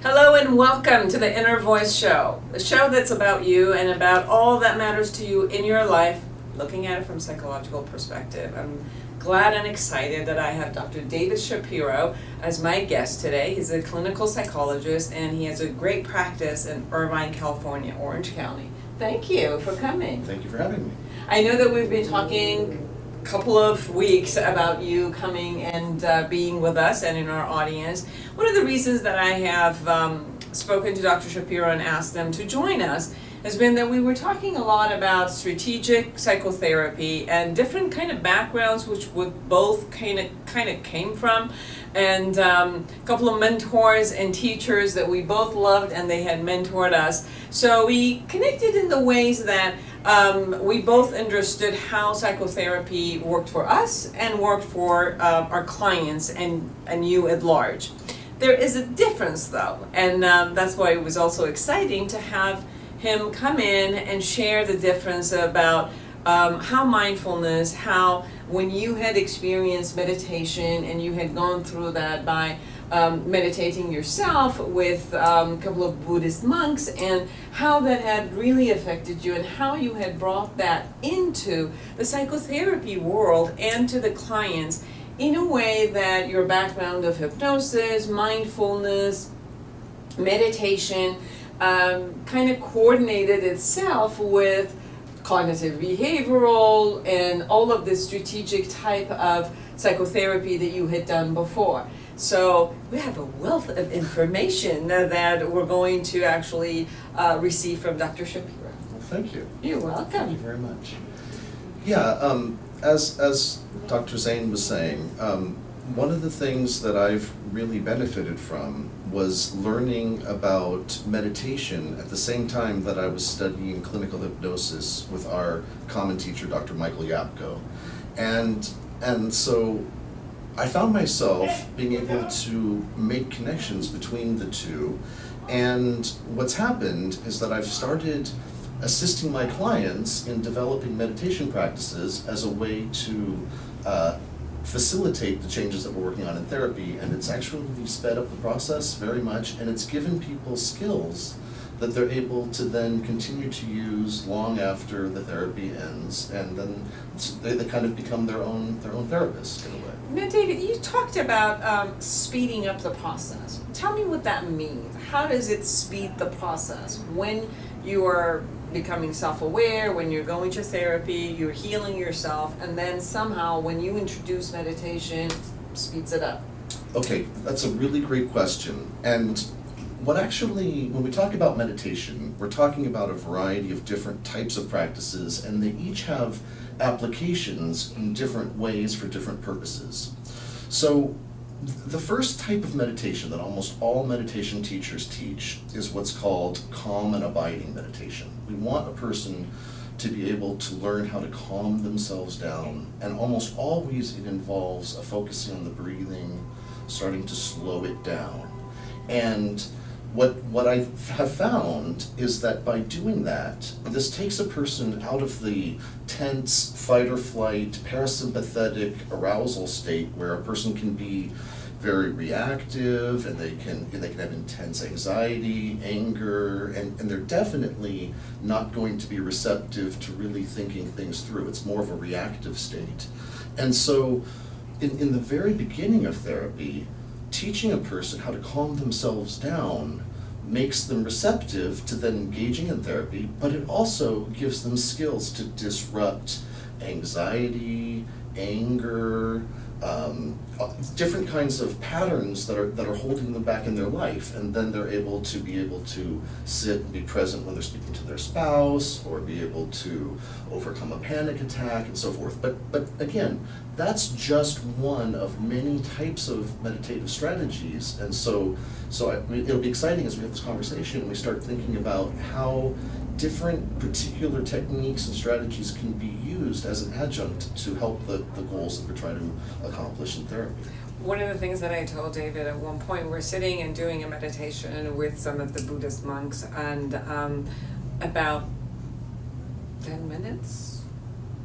Hello and welcome to the Inner Voice Show, a show that's about you and about all that matters to you in your life, looking at it from a psychological perspective. I'm glad and excited that I have Dr. David Shapiro as my guest today. He's a clinical psychologist and he has a great practice in Irvine, California, Orange County. Thank you for coming. Thank you for having me. I know that we've been talking a couple of weeks about you coming and being with us and in our audience. One of the reasons that I have spoken to Dr. Shapiro and asked them to join us has been that we were talking a lot about strategic psychotherapy and different kind of backgrounds which we both kind of came from, and a couple of mentors and teachers that we both loved and they had mentored us. So we connected in the ways that we both understood how psychotherapy worked for us and worked for our clients and you at large. There is a difference though, and that's why it was also exciting to have him come in and share the difference about how mindfulness, how when you had experienced meditation and you had gone through that by meditating yourself with a couple of Buddhist monks, and how that had really affected you and how you had brought that into the psychotherapy world and to the clients in a way that your background of hypnosis, mindfulness, meditation kind of coordinated itself with cognitive behavioral and all of the strategic type of psychotherapy that you had done before. So we have a wealth of information that we're going to actually receive from Dr. Shapiro. Well, thank you. You're welcome. Thank you very much. Yeah, as Dr. Zeine was saying, one of the things that I've really benefited from was learning about meditation at the same time that I was studying clinical hypnosis with our common teacher, Dr. Michael Yapko. And so I found myself being able to make connections between the two, and what's happened is that I've started assisting my clients in developing meditation practices as a way to facilitate the changes that we're working on in therapy, and it's actually sped up the process very much, and it's given people skills that they're able to then continue to use long after the therapy ends, and then they kind of become their own therapist in a way. Now, David, you talked about speeding up the process. Tell me what that means. How does it speed the process when you are becoming self-aware, when you're going to therapy, you're healing yourself, and then somehow when you introduce meditation, speeds it up? Okay, that's a really great question. And when we talk about meditation, we're talking about a variety of different types of practices, and they each have applications in different ways for different purposes. So the first type of meditation that almost all meditation teachers teach is what's called calm and abiding meditation. We want a person to be able to learn how to calm themselves down, and almost always it involves a focusing on the breathing, starting to slow it down. And what I have found is that by doing that, this takes a person out of the tense fight or flight, parasympathetic arousal state where a person can be very reactive, and they can have intense anxiety, anger, and they're definitely not going to be receptive to really thinking things through. It's more of a reactive state. And so in the very beginning of therapy, teaching a person how to calm themselves down makes them receptive to then engaging in therapy, but it also gives them skills to disrupt anxiety, anger, different kinds of patterns that are holding them back in their life, and then they're able to sit and be present when they're speaking to their spouse, or be able to overcome a panic attack and so forth. But again, that's just one of many types of meditative strategies, and so it'll be exciting as we have this conversation and we start thinking about how different particular techniques and strategies can be used as an adjunct to help the goals that we're trying to accomplish in therapy. One of the things that I told David at one point, we're sitting and doing a meditation with some of the Buddhist monks, and about 10 minutes,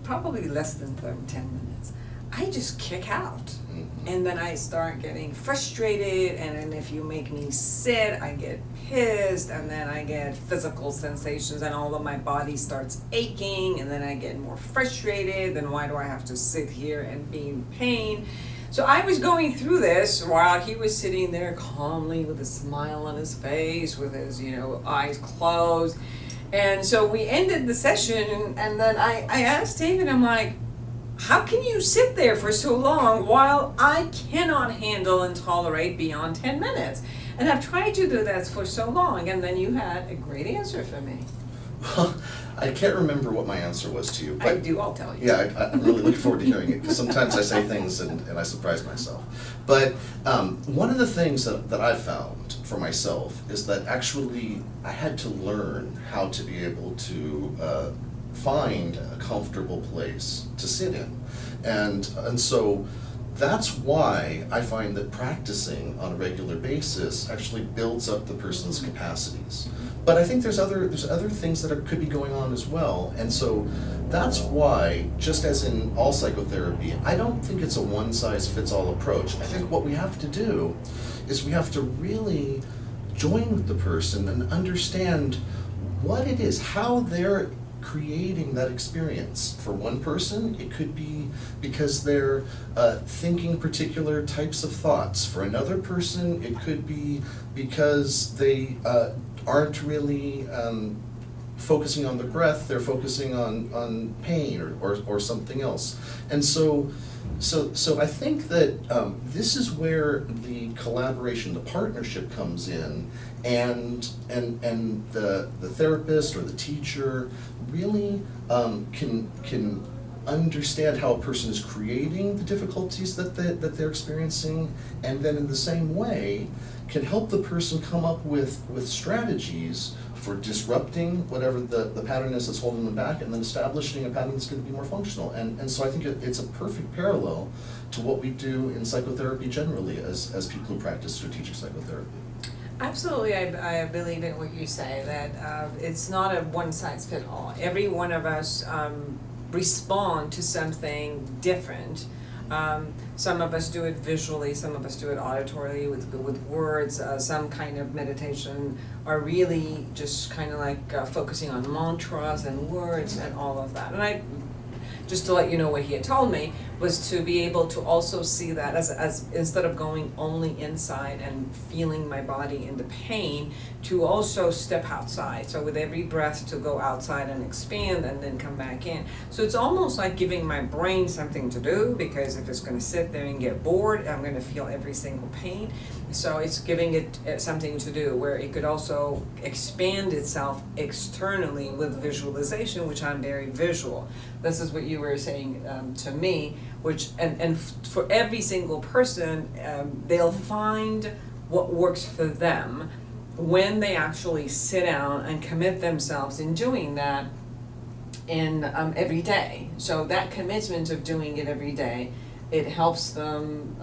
probably less than 10 minutes, I just kick out. Mhm. And then I start getting frustrated, and then if you make me sit, I get pissed, and then I get physical sensations, and all of my body starts aching, and then I get more frustrated. Then why do I have to sit here and be in pain? So I was going through this while he was sitting there calmly with a smile on his face, with his, eyes closed. And so we ended the session, and then I asked David, I'm like, how can you sit there for so long while I cannot handle and tolerate beyond 10 minutes? And I've tried to do that for so long, and then you had a great answer for me. Well, I can't remember what my answer was to you. But I do, I'll tell you. yeah, I'm really looking forward to hearing it, because sometimes I say things and I surprise myself. But one of the things that I've found for myself is that actually I had to learn how to be able to find a comfortable place to sit in. And so that's why I find that practicing on a regular basis actually builds up the person's capacities. But I think there's other things that could be going on as well. And so that's why, just as in all psychotherapy, I don't think it's a one-size-fits-all approach. I think what we have to do is we have to really join with the person and understand what it is, how they're creating that experience. For one person, it could be because they're thinking particular types of thoughts. For another person, it could be because they aren't really focusing on the breath, they're focusing on pain or something else. And so I think that this is where the collaboration, the partnership comes in, and the therapist or the teacher really can understand how a person is creating the difficulties that they're experiencing, and then in the same way can help the person come up with strategies for disrupting whatever the pattern is that's holding them back, and then establishing a pattern that's going to be more functional. And so I think it's a perfect parallel to what we do in psychotherapy generally as people who practice strategic psychotherapy. Absolutely, I believe in what you say, that it's not a one-size-fits-all. Every one of us respond to something different. Some of us do it visually, some of us do it auditorily with words. Some kind of meditation are really just kind of like focusing on mantras and words and all of that. And just to let you know what he had told me, was to be able to also see that as instead of going only inside and feeling my body in the pain, to also step outside. So with every breath to go outside and expand and then come back in. So it's almost like giving my brain something to do, because if it's going to sit there and get bored, I'm going to feel every single pain. So it's giving it something to do where it could also expand itself externally with visualization, which I'm very visual. This is what you were saying to me, which and for every single person, they'll find what works for them when they actually sit down and commit themselves in doing that in every day. So that commitment of doing it every day, it helps them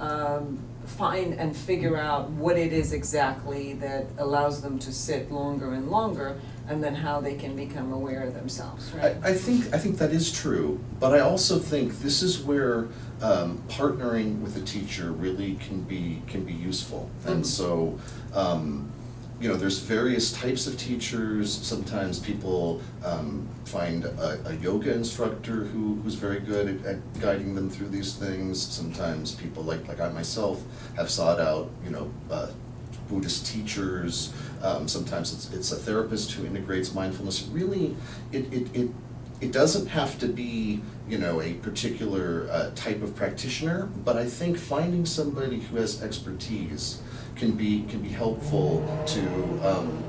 find and figure out what it is exactly that allows them to sit longer and longer, and then how they can become aware of themselves, right? I think that is true, but I also think this is where partnering with a teacher really can be useful. And so there's various types of teachers. Sometimes people find a yoga instructor who's very good at guiding them through these things. Sometimes people like I myself have sought out Buddhist teachers. Sometimes it's a therapist who integrates mindfulness. Really, it doesn't have to be a particular type of practitioner, but I think finding somebody who has expertise can be helpful to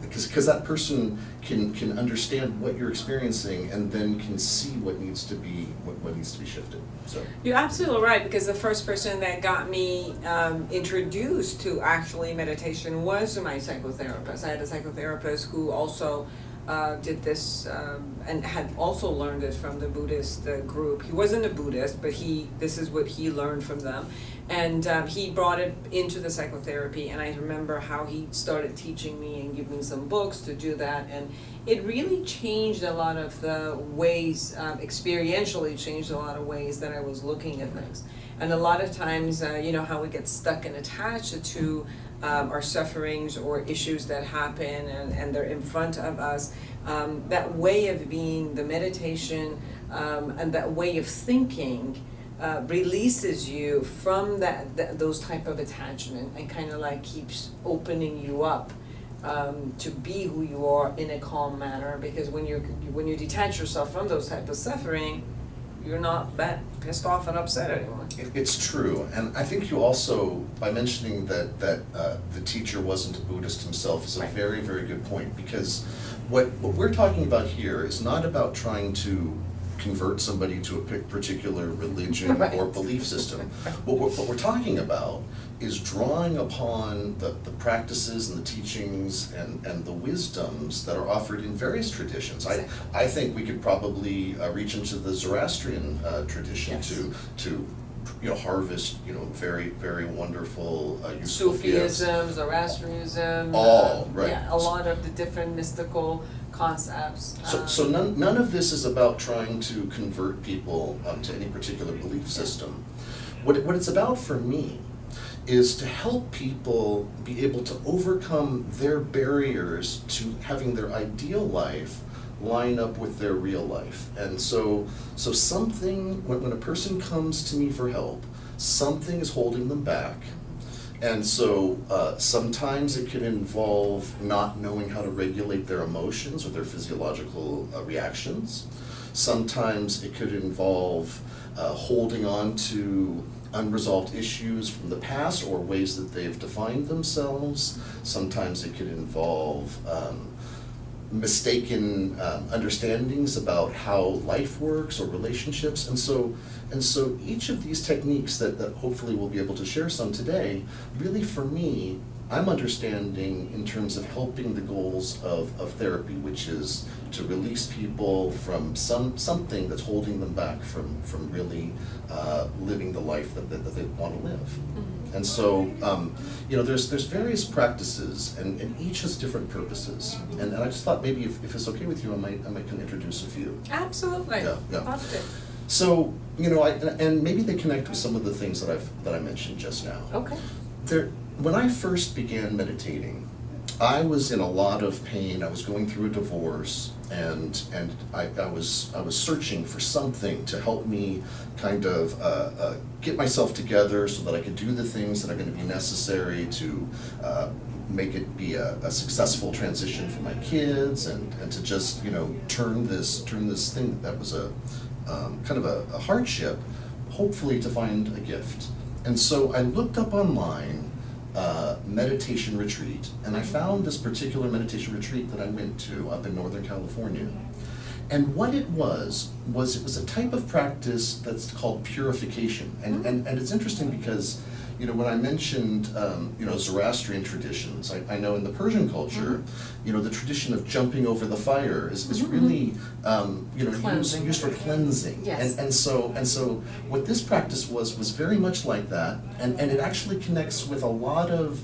because that person can understand what you're experiencing, and then can see what needs to be shifted. So you're absolutely right, because the first person that got me introduced to actually meditation was my psychotherapist. I had a psychotherapist who also did this and had also learned it from the Buddhist group. He wasn't a Buddhist, but this is what he learned from them. And he brought it into the psychotherapy, and I remember how he started teaching me and giving me some books to do that, and it really changed a lot of the ways, experientially changed a lot of ways that I was looking at things. And a lot of times, how we get stuck and attached to our sufferings or issues that happen and they're in front of us, that way of being, the meditation, and that way of thinking releases you from those type of attachment and kind of like keeps opening you up to be who you are in a calm manner, because when you detach yourself from those type of suffering, you're not that pissed off and upset anymore. It's true, and I think you also, by mentioning that the teacher wasn't a Buddhist himself, is a very, very good point, because what we're talking about here is not about trying to convert somebody to a particular religion Right. or belief system. What we're talking about is drawing upon the practices and the teachings and the wisdoms that are offered in various traditions. I think we could probably reach into the Zoroastrian tradition Yes. to harvest very, very wonderful useful gifts. Sufism, Zoroastrianism, All right. yeah, a lot of the different mystical concepts. So none of this is about trying to convert people to any particular belief system. What it's about for me is to help people be able to overcome their barriers to having their ideal life line up with their real life. And so something, when a person comes to me for help, something is holding them back. And so sometimes it can involve not knowing how to regulate their emotions or their physiological reactions. Sometimes it could involve holding on to unresolved issues from the past or ways that they've defined themselves. Sometimes it could involve mistaken understandings about how life works or relationships. And so each of these techniques that hopefully we'll be able to share some today, really for me, I'm understanding in terms of helping the goals of therapy, which is to release people from something that's holding them back from really living the life that they want to live. Mm-hmm. And so, there's various practices, and each has different purposes. And I just thought maybe if it's okay with you, I might can introduce a few. Absolutely. Yeah. Loved it. So, and maybe they connect with some of the things that I mentioned just now. Okay. When I first began meditating, I was in a lot of pain. I was going through a divorce, and I was searching for something to help me kind of get myself together so that I could do the things that are going to be necessary to make it be a successful transition for my kids, and to just turn this thing that was a kind of a hardship, hopefully to find a gift. And so I looked up online meditation retreat, and I found this particular meditation retreat that I went to up in Northern California. And what it was a type of practice that's called purification. And it's interesting because when I mentioned Zoroastrian traditions, I know in the Persian culture, the tradition of jumping over the fire is really used for cleansing. Yes. And so what this practice was very much like that, and it actually connects with a lot of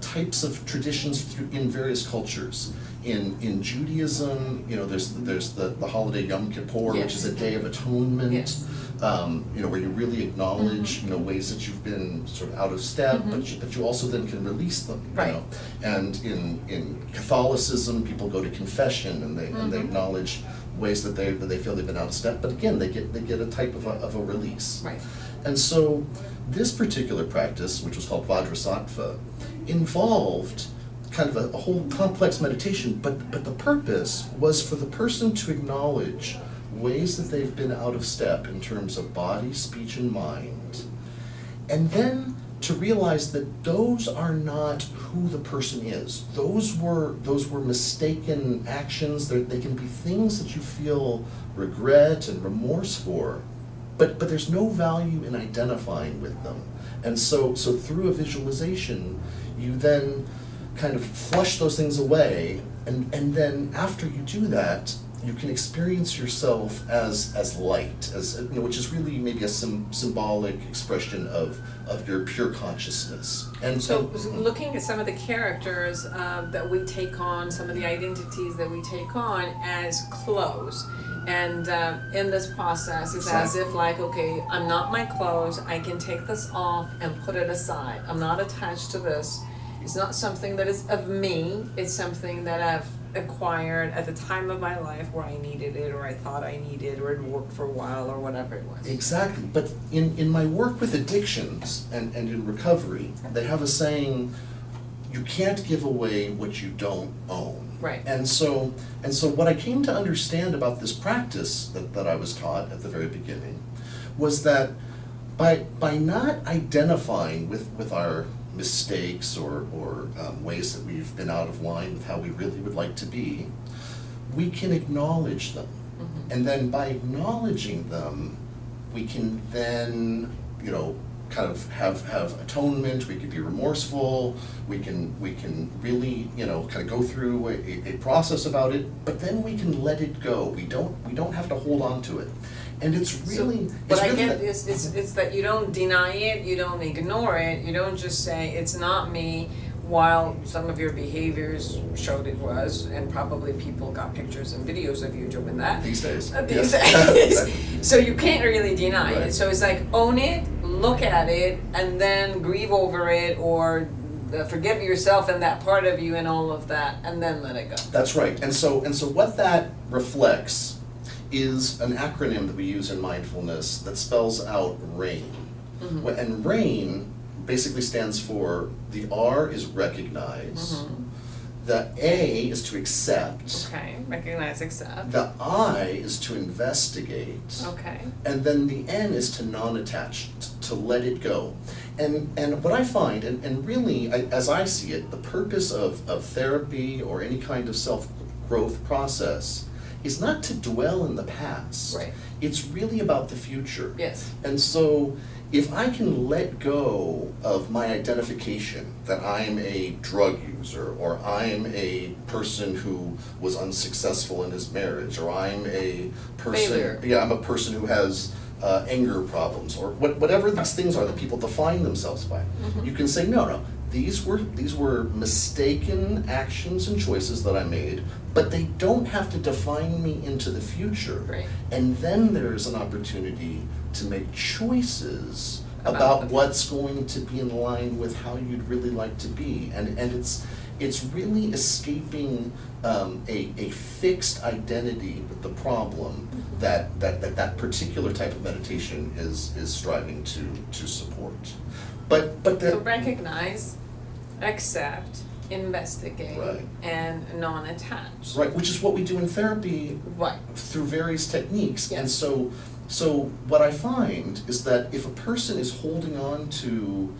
types of traditions in various cultures. In Judaism, there's the holiday Yom Kippur, Yes. which is a day of atonement. Yes. Where you really acknowledge, ways that you've been sort of out of step, but you also then can release them. Right. And in Catholicism, people go to confession and they acknowledge ways that they feel they've been out of step, but again, they get a type of a release. Right. And so this particular practice, which was called Vajrasattva, involved kind of a whole complex meditation, but the purpose was for the person to acknowledge ways that they've been out of step in terms of body, speech, and mind, and then to realize that those are not who the person is. Those were mistaken actions. They can be things that you feel regret and remorse for, but there's no value in identifying with them. And so through a visualization, you then kind of flush those things away And then after you do that, you can experience yourself as light, as you know, which is really maybe a symbolic expression of your pure consciousness. And so looking at some of the characters that we take on, some of the identities that we take on as clothes. And in this process, it's as if like, okay, I'm not my clothes, I can take this off and put it aside. I'm not attached to this. It's not something that is of me, it's something that I've acquired at the time of my life where I needed it, or I thought I needed, or it worked for a while, or whatever it was. Exactly, but in my work with addictions and in recovery, they have a saying, you can't give away what you don't own. Right. And so what I came to understand about this practice that I was taught at the very beginning was that by not identifying with our mistakes or ways that we've been out of line with how we really would like to be, we can acknowledge them. Mm-hmm. And then by acknowledging them, we can then, you know, kind of have atonement, we can be remorseful, we can really, you know, kind of go through a process about it, but then we can let it go. We don't have to hold on to it. And it's really, so, what I get is it's that you don't deny it, you don't ignore it, you don't just say it's not me, while some of your behaviors showed it was, and probably people got pictures and videos of you doing that. These days. These days. So you can't really deny Right. it. So it's like own it, look at it, and then grieve over it, or forgive yourself and that part of you and all of that, and then let it go. That's right. And so what that reflects is an acronym that we use in mindfulness that spells out RAIN. Mm-hmm. And RAIN basically stands for, the R is recognize, mm-hmm. the A is to accept. Okay, recognize, accept. The I is to investigate. Okay. And then the N is to non-attach, to let it go. And what I find, and really, as I see it, the purpose of therapy or any kind of self-growth process is not to dwell in the past. Right. It's really about the future. Yes. And so if I can let go of my identification that I'm a drug user, or I'm a person who was unsuccessful in his marriage, or I'm a person, I'm a person who has anger problems, or whatever these things are that people define themselves by, mm-hmm. you can say, no, these were mistaken actions and choices that I made, but they don't have to define me into the future. Right. And then there's an opportunity to make choices about what's going to be in line with how you'd really like to be. And it's really escaping a fixed identity with the problem that particular type of meditation is striving to support. But so recognize, accept, investigate, right. and non-attach. Right, which is what we do in therapy, right. through various techniques. Yes. And so what I find is that if a person is holding on to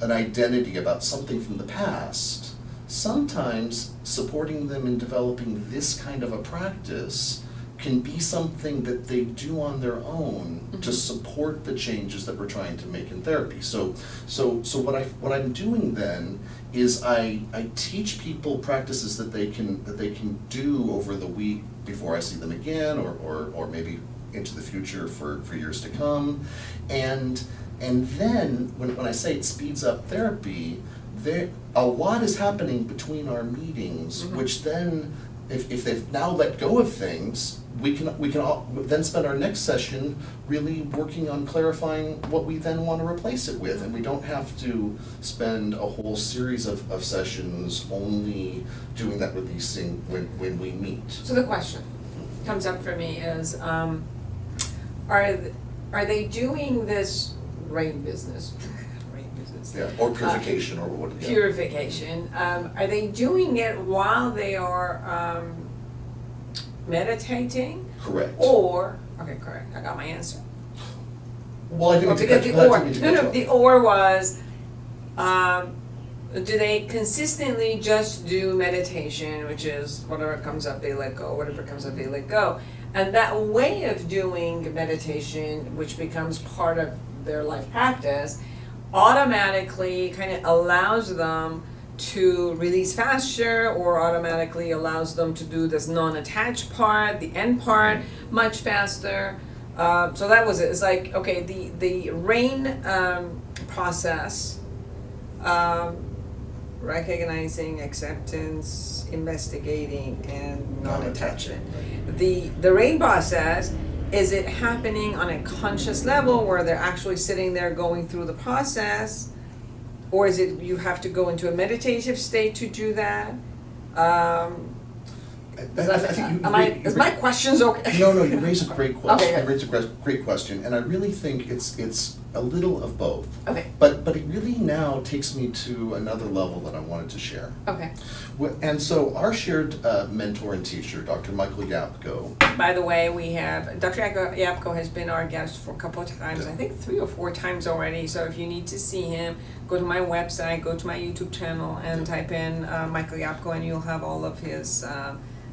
an identity about something from the past, sometimes supporting them in developing this kind of a practice can be something that they do on their own, mm-hmm. to support the changes that we're trying to make in therapy. So what I'm doing then is I teach people practices that they can do over the week before I see them again, or maybe into the future for years to come. And then when I say it speeds up therapy, a lot is happening between our meetings, mm-hmm. which then, if they've now let go of things, we can all then spend our next session really working on clarifying what we then want to replace it with, and we don't have to spend a whole series of sessions only doing that with these things when we meet. So the question comes up for me is, are they doing this RAIN business? Yeah, or purification, or what? Yeah. Purification. Are they doing it while they are meditating? Correct. Or, okay, correct, I got my answer. Well, I think the or was, do they consistently just do meditation, which is whatever comes up they let go, whatever comes up they let go. And that way of doing meditation, which becomes part of their life practice, automatically kind of allows them to release faster or automatically allows them to do this non-attached part, the end part, much faster. So that was it. It's like, okay, the RAIN process, recognizing, acceptance, investigating, and non-attachment. The RAIN process, is it happening on a conscious level where they're actually sitting there going through the process? Or is it you have to go into a meditative state to do that? Is my questions okay? No, you raise a great question. Okay. You raise a great question, and I really think it's a little of both. Okay. But it really now takes me to another level that I wanted to share. Okay. And so our shared mentor and teacher, Dr. Michael Yapko. By the way, we have, Dr. Yapko has been our guest for a couple of times, Yeah. I think 3 or 4 times already. So if you need to see him, go to my website, go to my YouTube channel, and type in Michael Yapko, and you'll have all of his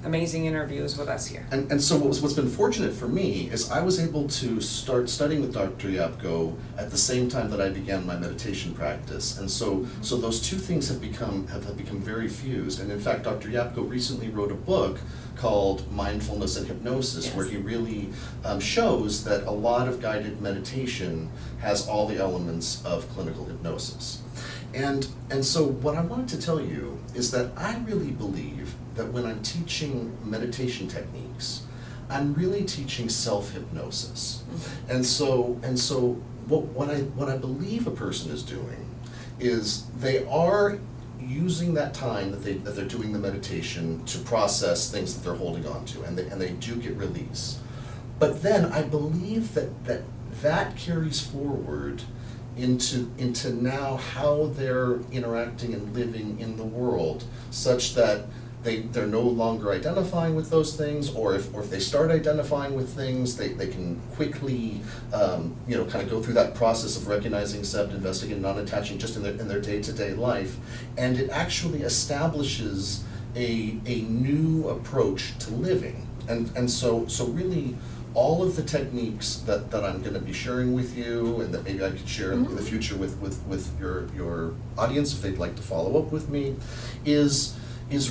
amazing interviews with us here. And so what's been fortunate for me is I was able to start studying with Dr. Yapko at the same time that I began my meditation practice. And so those two things have become very fused. And in fact, Dr. Yapko recently wrote a book called Mindfulness and Hypnosis, Yes. where he really shows that a lot of guided meditation has all the elements of clinical hypnosis. And so what I wanted to tell you is that I really believe that when I'm teaching meditation techniques, I'm really teaching self-hypnosis. Mm-hmm. And so what I believe a person is doing is they are using that time that they're doing the meditation to process things that they're holding on to, and they do get release. But then I believe that carries forward into now how they're interacting and living in the world, such that they're no longer identifying with those things, or if they start identifying with things, they can quickly kind of go through that process of recognizing, accept, investigate, non-attaching just in their day-to-day life, and it actually establishes a new approach to living. And so really all of the techniques that I'm going to be sharing with you, and that maybe I could share in the future with your audience if they'd like to follow up with me, is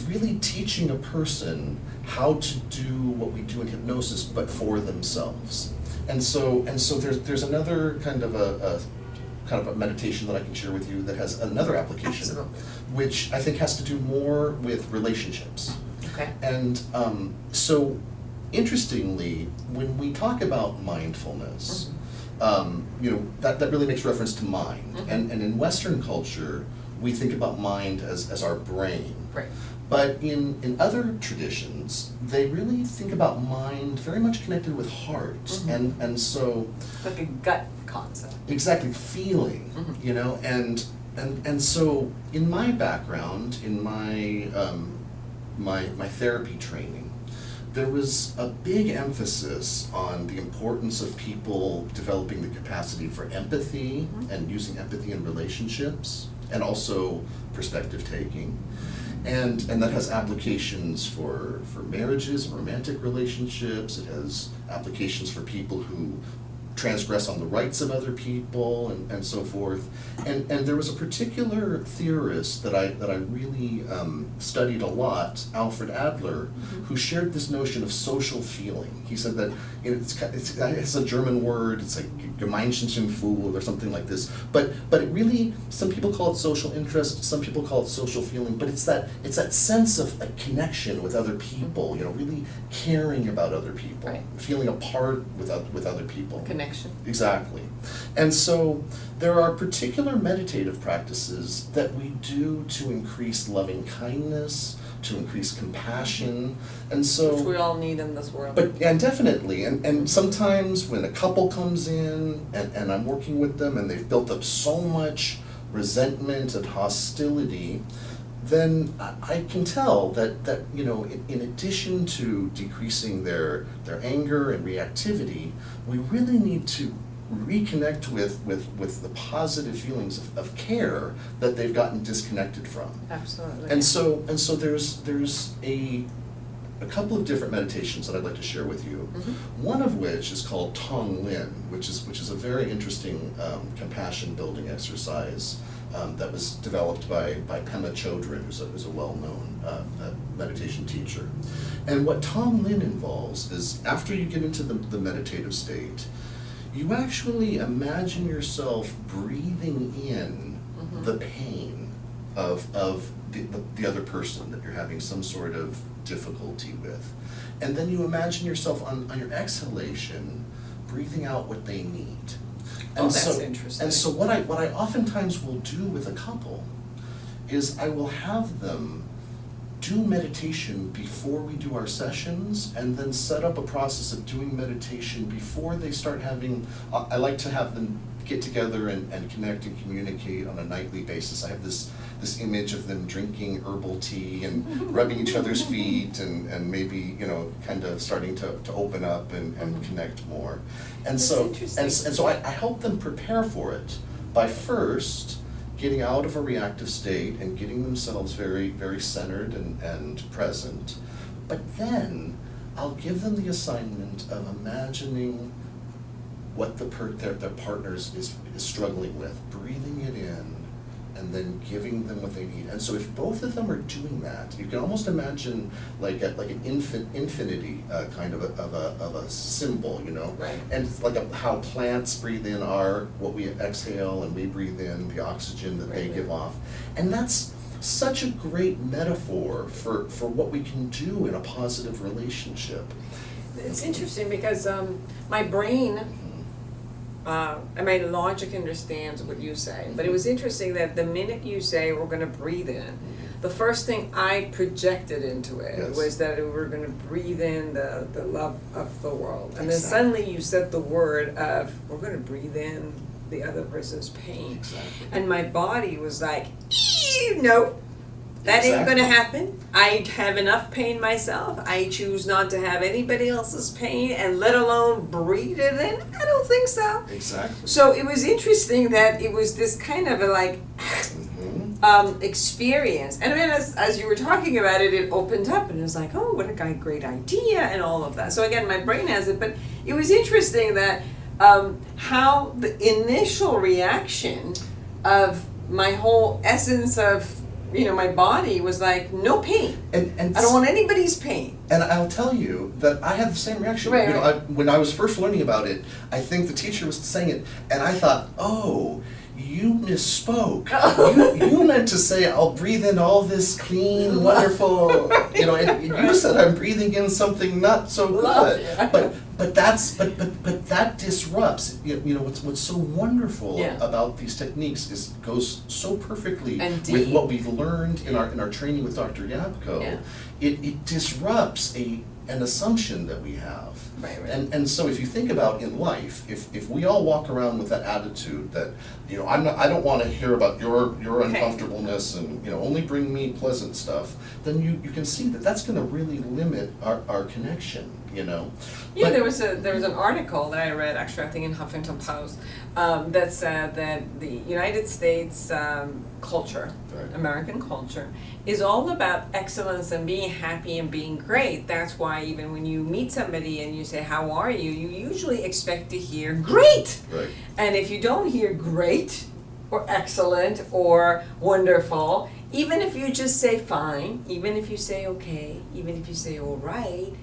really teaching a person how to do what we do in hypnosis, but for themselves. And so there's another kind of a meditation that I can share with you that has another application, Absolutely. which I think has to do more with relationships. Okay. And so interestingly, when we talk about mindfulness, that really makes reference to mind. And in Western culture, we think about mind as our brain. Right. But in other traditions, they really think about mind very much connected with heart. And so Like a gut concept. exactly, feeling, and so in my background, in my my therapy training, there was a big emphasis on the importance of people developing the capacity for empathy and using empathy in relationships, and also perspective taking. And that has applications for marriages, romantic relationships. It has applications for people who transgress on the rights of other people, and so forth. And there was a particular theorist that I really studied a lot, Alfred Adler, who shared this notion of social feeling. He said that it's a German word, it's like Gemeinschaftsgefühl or something like this. But it really, some people call it social interest, some people call it social feeling, but it's that sense of a connection with other people, really caring about other people, Right. feeling a part with other people. Connection. Exactly. And so there are particular meditative practices that we do to increase loving kindness, to increase compassion, and so... Which we all need in this world. And definitely, and sometimes when a couple comes in and I'm working with them and they've built up so much resentment and hostility, then I can tell that in addition to decreasing their anger and reactivity, we really need to reconnect with the positive feelings of care that they've gotten disconnected from. Absolutely. And so there's a couple of different meditations that I'd like to share with you. Mm-hmm. One of which is called Tonglen, which is a very interesting compassion building exercise that was developed by Pema Chodron, who's a well-known meditation teacher. And what Tonglen involves is, after you get into the meditative state, you actually imagine yourself breathing in the pain of the other person that you're having some sort of difficulty with. And then you imagine yourself on your exhalation breathing out what they need. And that's interesting. And so what I oftentimes will do with a couple is I will have them do meditation before we do our sessions, and then set up a process of doing meditation before they start having, I like to have them get together and connect and communicate on a nightly basis. I have this image of them drinking herbal tea and rubbing each other's feet and maybe, kind of starting to open up and connect more. And so I help them prepare for it by first getting out of a reactive state and getting themselves very, very centered and present. But then I'll give them the assignment of imagining what their partner is struggling with, breathing it in, and then giving them what they need. And so if both of them are doing that, you can almost imagine like an infinity kind of a symbol, Right. And it's like how plants breathe in our what we exhale, and we breathe in the oxygen that they give off. And that's such a great metaphor for what we can do in a positive relationship. It's interesting because my brain, logic understands what you say, but it was interesting that the minute you say we're going to breathe in, the first thing I projected into it was that we were going to breathe in the love of the world. And then suddenly you said the word of, we're going to breathe in the other person's pain. Exactly. And my body was like, no. That ain't gonna happen. I have enough pain myself. I choose not to have anybody else's pain, and let alone breathe it in. I don't think so. Exactly. So it was interesting that it was this kind of a experience. And I mean, as you were talking about it, it opened up, and it was like, oh, what a great idea, and all of that. So again, my brain has it, but it was interesting that how the initial reaction of my whole essence of my body was like, no pain. And I don't want anybody's pain. And I'll tell you that I had the same reaction. Right. When I was first learning about it, I think the teacher was saying it, and I thought, oh, you misspoke. You meant to say, I'll breathe in all this clean, wonderful, and you said I'm breathing in something not so good. But that disrupts. What's so wonderful about these techniques is it goes so perfectly with what we've learned in our training with Dr. Yapko. Yeah. It disrupts an assumption that we have. Right. And so if you think about in life, if we all walk around with that attitude that I don't want to hear about your uncomfortableness and only bring me pleasant stuff, then you can see that that's going to really limit our connection. Yeah, there was an article that I read, actually I think in Huffington Post, that said that the United States culture, American culture, is all about excellence and being happy and being great. That's why even when you meet somebody and you say, how are you, you usually expect to hear great. Right. And if you don't hear great or excellent or wonderful, even if you just say fine, even if you say okay, even if you say all right,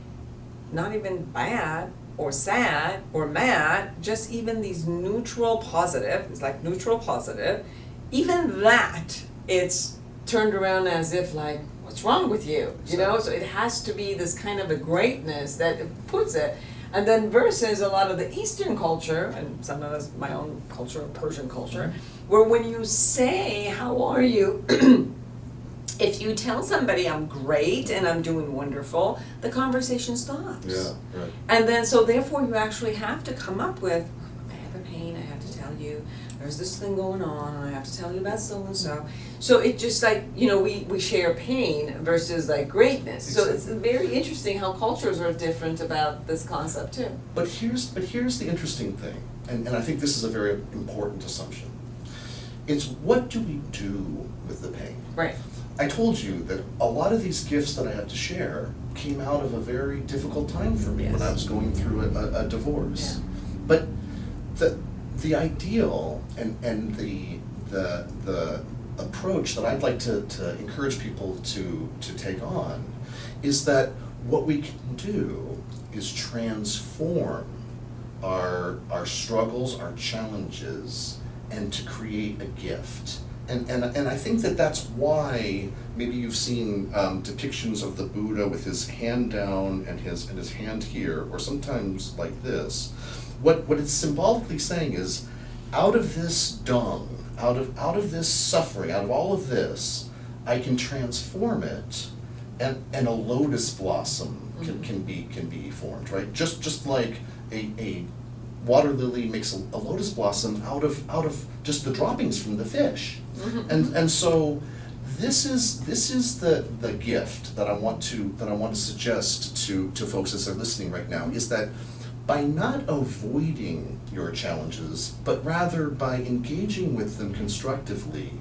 not even bad or sad or mad, just even these neutral positive, it's like neutral positive, even that, it's turned around as if like, what's wrong with you? So it has to be this kind of a greatness that it puts it. And then versus a lot of the Eastern culture, and some of us, my own culture, Persian culture, where when you say, how are you? If you tell somebody I'm great and I'm doing wonderful, the conversation stops. Yeah, right. And then, so therefore you actually have to come up with, I have a pain, I have to tell you, there's this thing going on, and I have to tell you about so-and-so. So it just like, we share pain versus like greatness. Exactly. So it's very interesting how cultures are different about this concept too. But here's the interesting thing, and I think this is a very important assumption. It's what do we do with the pain? Right. I told you that a lot of these gifts that I have to share came out of a very difficult time for me when Yes. I was going through a divorce. Yeah. But the ideal and the approach that I'd like to encourage people to take on is that what we can do is transform our struggles, our challenges, and to create a gift. And I think that's why maybe you've seen depictions of the Buddha with his hand down and his hand here, or sometimes like this. What it's symbolically saying is, out of this dung, out of this suffering, out of all of this, I can transform it, and a lotus blossom can be formed, right? Just like a water lily makes a lotus blossom out of just the droppings from the fish. And so this is the gift that I want to suggest to folks as they're listening right now, is that by not avoiding your challenges, but rather by engaging with them constructively,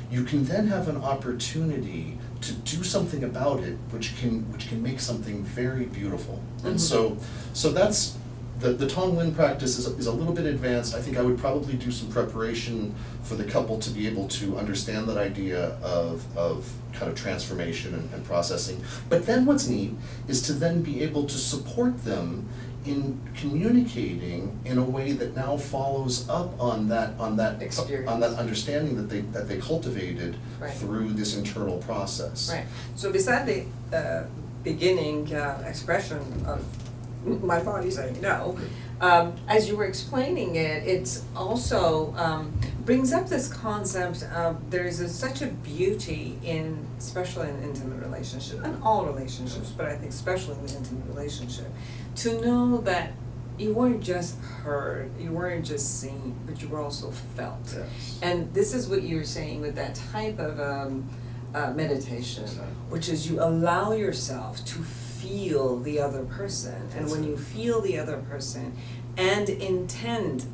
you can then have an opportunity to do something about it, which can make something very beautiful. And so that's the Tonglen practice is a little bit advanced. I think I would probably do some preparation for the couple to be able to understand that idea of kind of transformation and processing. But then what's neat is to then be able to support them in communicating in a way that now follows up on that Experience. on that understanding that they cultivated Right. through this internal process. Right. So beside the beginning expression of my body saying no, as you were explaining it, it's also brings up this concept of there's such a beauty in, especially in intimate relationships, and all relationships, but I think especially in the intimate relationship, to know that you weren't just heard, you weren't just seen, but you were also felt. Yes. And this is what you're saying with that type of meditation, Exactly. which is you allow yourself to feel the other person, and That's when it. you feel the other person and intend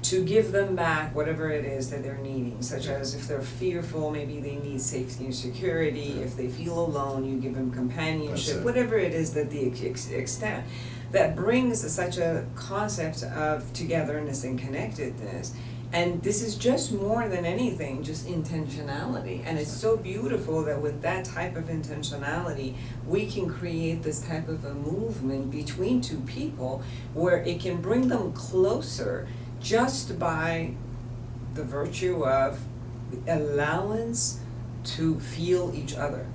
to give them back whatever it is that they're needing, such as if they're fearful, maybe they need safety and security. Yeah. If they feel alone, you give them companionship, That's it. whatever it is that the extent. That brings such a concept of togetherness and connectedness. And this is just more than anything, just intentionality. And it's so beautiful that with that type of intentionality, we can create this type of a movement between two people where it can bring them closer just by the virtue of allowance to feel each other.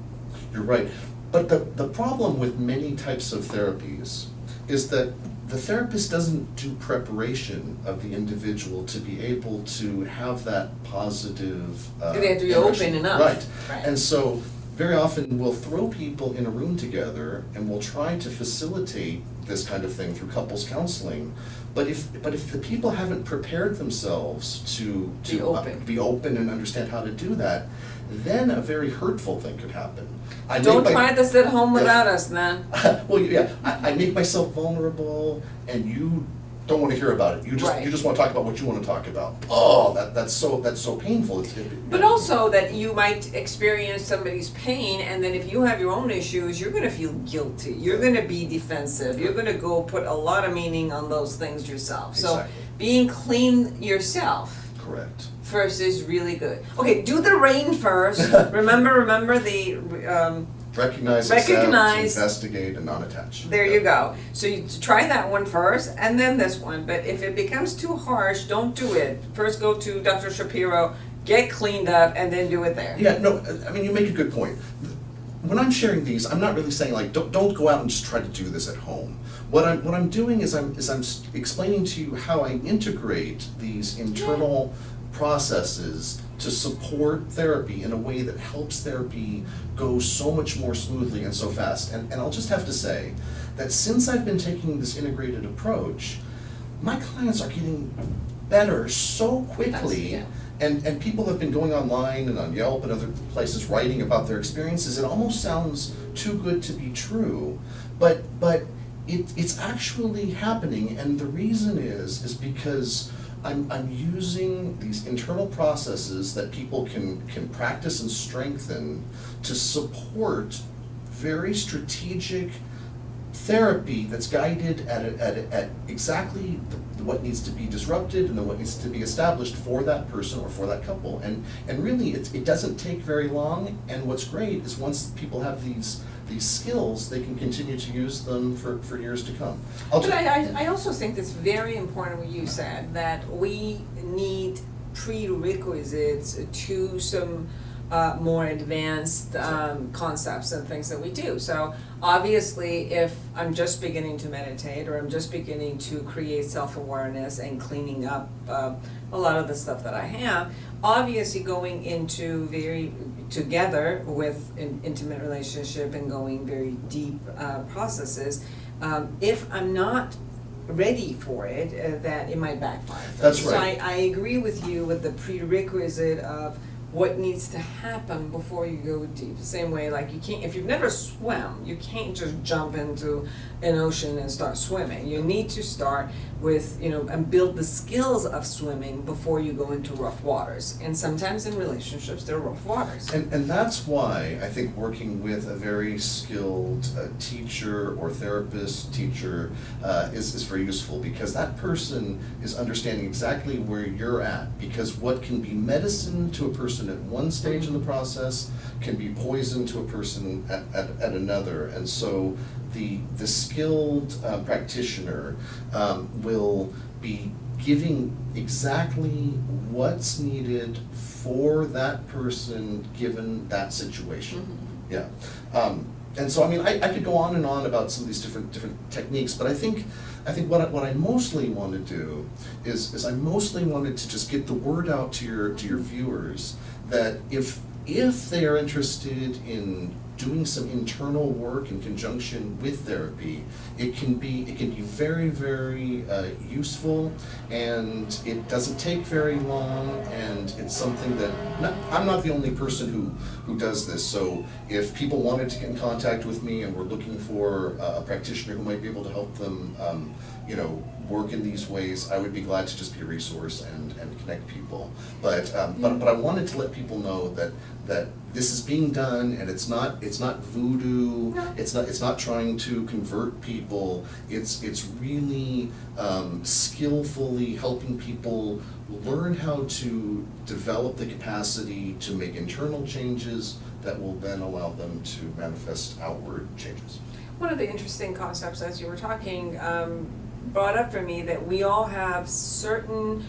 You're right. But the problem with many types of therapies is that the therapist doesn't do preparation of the individual to be able to have that positive They have to be energy. open enough. Right. Right. And so very often we'll throw people in a room together and we'll try to facilitate this kind of thing through couples counseling. But if the people haven't prepared themselves to be open and understand how to do that, then a very hurtful thing could happen. Don't try this at home without us, man. Well, yeah, I make myself vulnerable, and you don't want to hear about it. You Right. just want to talk about what you want to talk about. Oh, that's so painful. But also that you might experience somebody's pain, and then if you have your own issues, you're gonna feel guilty. You're gonna be defensive. You're gonna go put a lot of meaning on those things yourself. So Exactly. being clean yourself Correct. first is really good. Okay, do the rain first. remember the Recognize, Recognize. accept, investigate, and non-attach. there you go. So you try that one first, and then this one. But if it becomes too harsh, don't do it. First go to Dr. Shapiro, get cleaned up, and then do it there. Yeah, no, I mean, you make a good point. When I'm sharing these, I'm not really saying like, don't go out and just try to do this at home. What I'm doing is I'm explaining to you how I integrate these internal processes to support therapy in a way that helps therapy go so much more smoothly and so fast. And I'll just have to say that since I've been taking this integrated approach, my clients are getting better so quickly. Yeah. And people have been going online and on Yelp and other places writing about their experiences. It almost sounds too good to be true, but it's actually happening, and the reason is because I'm using these internal processes that people can practice and strengthen to support very strategic therapy that's guided at exactly what needs to be disrupted and then what needs to be established for that person or for that couple. And really, it doesn't take very long, and what's great is once people have these skills, they can continue to use them for years to come. But I also think it's very important what you said, that we need prerequisites to some more advanced concepts and things that we do. So obviously, if I'm just beginning to meditate, or I'm just beginning to create self-awareness and cleaning up a lot of the stuff that I have, obviously going into together with an intimate relationship and going very deep processes, if I'm not ready for it, that it might backfire. That's right. So I agree with you with the prerequisite of what needs to happen before you go deep. The same way, like, you can't, if you've never swam, you can't just jump into an ocean and start swimming. You need to start with, and build the skills of swimming before you go into rough waters. And sometimes in relationships, there are rough waters. And that's why I think working with a very skilled teacher or therapist teacher is very useful, because that person is understanding exactly where you're at. Because what can be medicine to a person at one stage in the process can be poison to a person at another. And so the skilled practitioner will be giving exactly what's needed for that person given that situation. Yeah. And so, I mean, I could go on and on about some of these different techniques, but I think what I mostly want to do is I mostly wanted to just get the word out to your viewers that if they are interested in doing some internal work in conjunction with therapy, it can be very, very useful, and it doesn't take very long, and it's something that I'm not the only person who does this. So if people wanted to get in contact with me and were looking for a practitioner who might be able to help them work in these ways, I would be glad to just be a resource and connect people. But I wanted to let people know that this is being done, and it's not voodoo. No. It's not trying to convert people. It's really skillfully helping people learn how to develop the capacity to make internal changes that will then allow them to manifest outward changes. One of the interesting concepts as you were talking brought up for me that we all have certain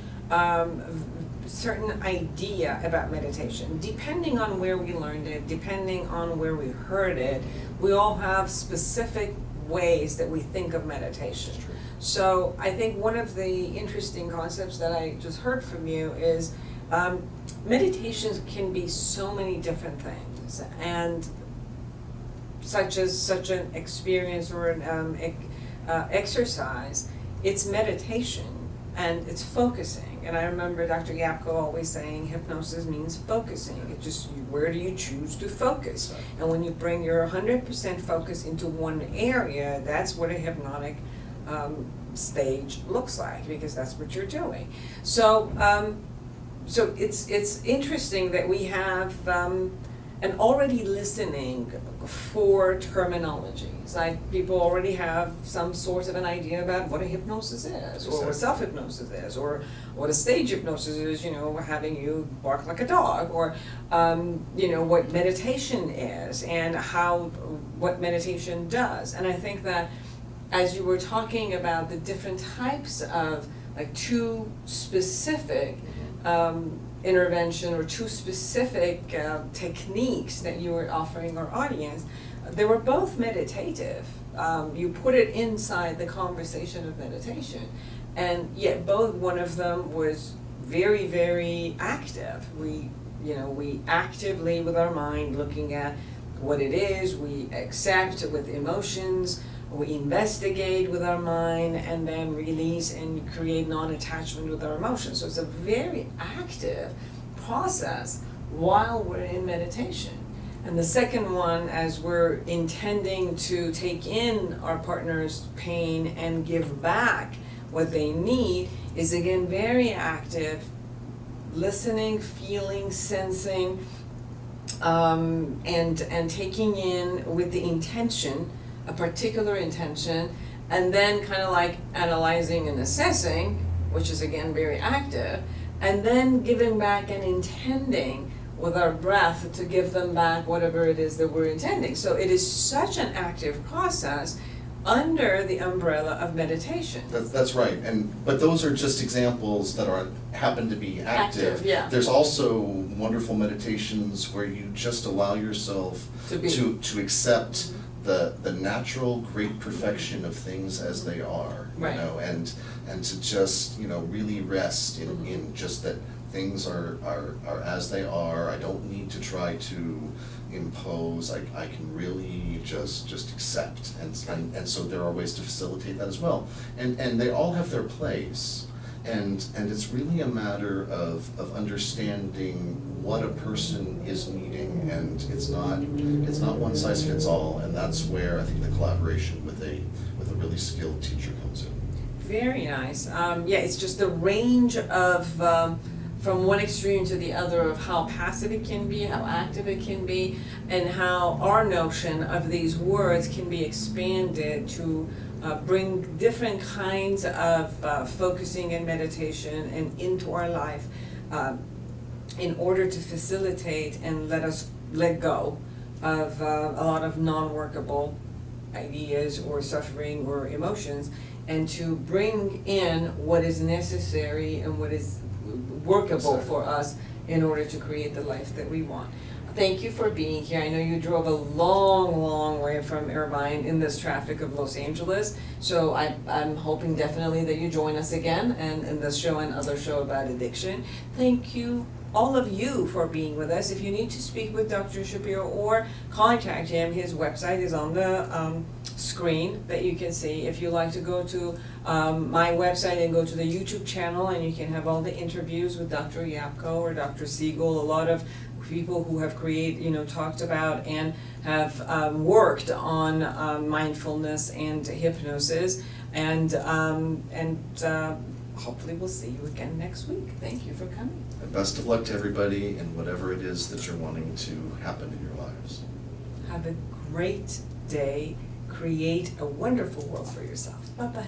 idea about meditation. Depending on where we learned it, depending on where we heard it, we all have specific ways that we think of meditation. So I think one of the interesting concepts that I just heard from you is meditations can be so many different things, and such an experience or an exercise, it's meditation and it's focusing. And I remember Dr. Yapko always saying hypnosis means focusing. It's just, where do you choose to focus? And when you bring your 100% focus into one area, that's what a hypnotic stage looks like, because that's what you're doing. So it's interesting that we have an already listening for terminologies. Like, people already have some sort of an idea about what a hypnosis is, or what self-hypnosis is, or what a stage hypnosis is, having you bark like a dog, or what meditation is, and what meditation does. And I think that as you were talking about the different types of, like, two specific intervention or two specific techniques that you were offering our audience, they were both meditative. You put it inside the conversation of meditation, and yet one of them was very, very active. We actively, with our mind, looking at what it is, we accept with emotions, we investigate with our mind, and then release and create non-attachment with our emotions. So it's a very active process while we're in meditation. And the second one, as we're intending to take in our partner's pain and give back what they need, is again very active, listening, feeling, sensing, and taking in with the intention, a particular intention, and then kind of like analyzing and assessing, which is again very active, and then giving back and intending with our breath to give them back whatever it is that we're intending. So it is such an active process under the umbrella of meditation. That's right, but those are just examples that happen to be active. Yeah. There's also wonderful meditations where you just allow yourself to accept the natural great perfection of things as they are, Right. you know, and to just, you know, really rest in just that things are as they are. I don't need to try to impose. I can really just accept, and so there are ways to facilitate that as well, and they all have their place, and it's really a matter of understanding what a person is needing, and it's not one size fits all, and that's where I think the collaboration with a really skilled teacher comes in. Very nice. Yeah, it's just the range of from one extreme to the other of how passive it can be, how active it can be, and how our notion of these words can be expanded to bring different kinds of focusing and meditation and into our life in order to facilitate and let us let go of a lot of non-workable ideas or suffering or emotions, and to bring in what is necessary and what is workable for us in order to create the life that we want. Thank you for being here. I know you drove a long way from Irvine in this traffic of Los Angeles, so I'm hoping definitely that you join us again and in this show and other show about addiction. Thank you, all of you, for being with us. If you need to speak with Dr. Shapiro or contact him, his website is on the screen that you can see. If you like to go to my website and go to the YouTube channel, and you can have all the interviews with Dr. Yapko or Dr. Siegel, a lot of people who have talked about and have worked on mindfulness and hypnosis, and hopefully we'll see you again next week. Thank you for coming. And best of luck to everybody in whatever it is that you're wanting to happen in your lives. Have a great day. Create a wonderful world for yourself. Bye-bye.